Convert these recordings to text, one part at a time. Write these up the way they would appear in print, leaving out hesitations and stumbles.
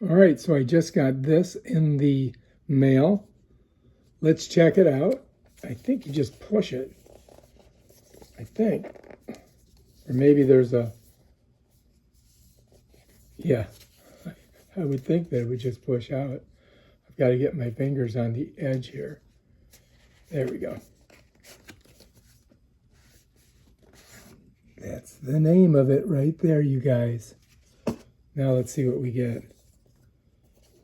All right, so I just got this in the mail. Let's check it out. I think you just push it. I think. Or maybe there's a... Yeah, I would think that it would just push out. I've got to get my fingers on the edge here. There we go. That's the name of it right there, you guys. Now let's see what we get.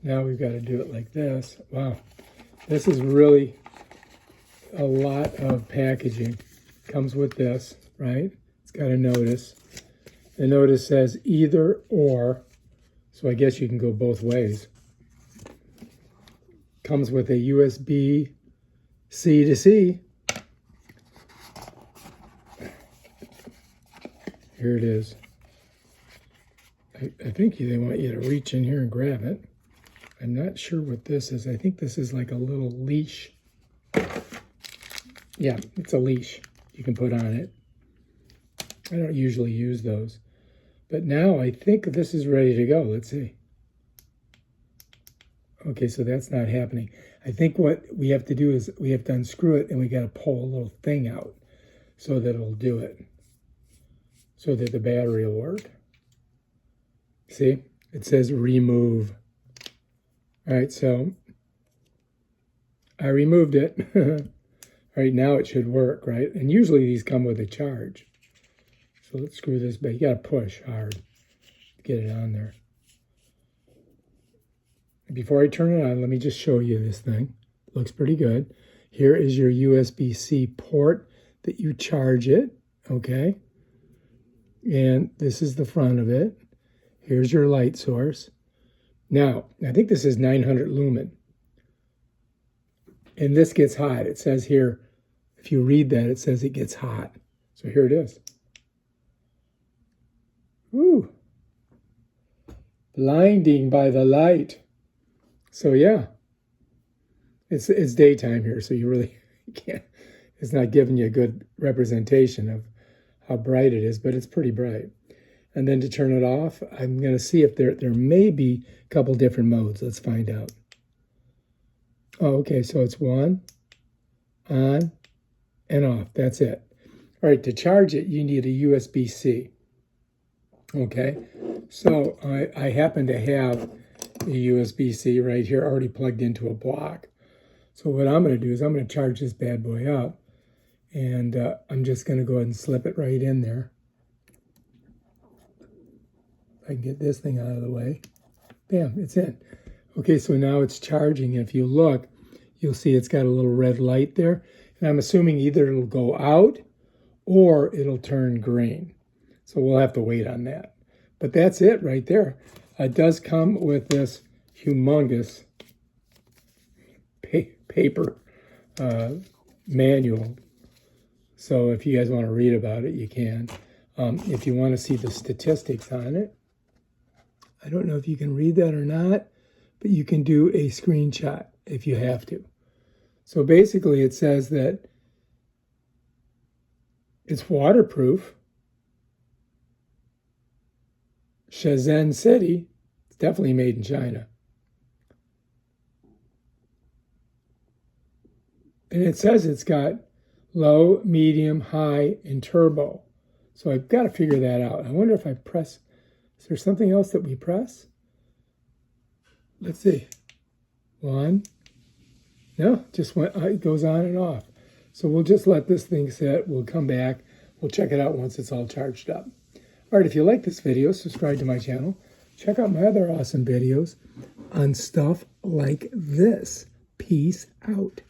Now we've got to do it like this. Wow, this is really a lot of packaging. Comes with this, right? It's got a notice. The notice says either or, so I guess you can go both ways. Comes with a USB C to C. Here it is. I think they want you to reach in here and grab it. I'm not sure what this is. I think this is like a little leash. Yeah, it's a leash you can put on it. I don't usually use those. But now I think this is ready to go. Let's see. Okay, so that's not happening. I think what we have to do is we have to unscrew it and we got to pull a little thing out so that it'll do it. So that the battery will work. See? It says remove. All right, so I removed it. All right, now it should work, right? And usually these come with a charge. So let's screw this back. You got to push hard to get it on there. Before I turn it on, let me just show you this thing. Looks pretty good. Here is your USB-C port that you charge it, okay? And this is the front of it. Here's your light source. Now, I think this is 900 lumen. And this gets hot. It says here, if you read that, it says it gets hot. So here it is. Woo! Blinding by the light. So yeah, it's daytime here, so you really can't, it's not giving you a good representation of how bright it is, but it's pretty bright. And then to turn it off, I'm going to see if there may be a couple different modes. Let's find out. Oh, okay, so it's on, and off. That's it. All right, to charge it, you need a USB-C. Okay, so I happen to have the USB-C right here already plugged into a block. So what I'm going to do is I'm going to charge this bad boy up, and I'm just going to go ahead and slip it right in there. I can get this thing out of the way. Bam, it's in. Okay, so now it's charging. If you look, you'll see it's got a little red light there. And I'm assuming either it'll go out or it'll turn green. So we'll have to wait on that. But that's it right there. It does come with this humongous paper manual. So if you guys want to read about it, you can. If you want to see the statistics on it, I don't know if you can read that or not, but you can do a screenshot if you have to. So basically it says that it's waterproof. Shenzhen City, it's definitely made in China. And it says it's got low, medium, high, and turbo. So I've got to figure that out. I wonder if I press, is there something else that we press? Let's see. One. No, just went, it goes on and off. So we'll just let this thing sit. We'll come back. We'll check it out once it's all charged up. All right, if you like this video, subscribe to my channel. Check out my other awesome videos on stuff like this. Peace out.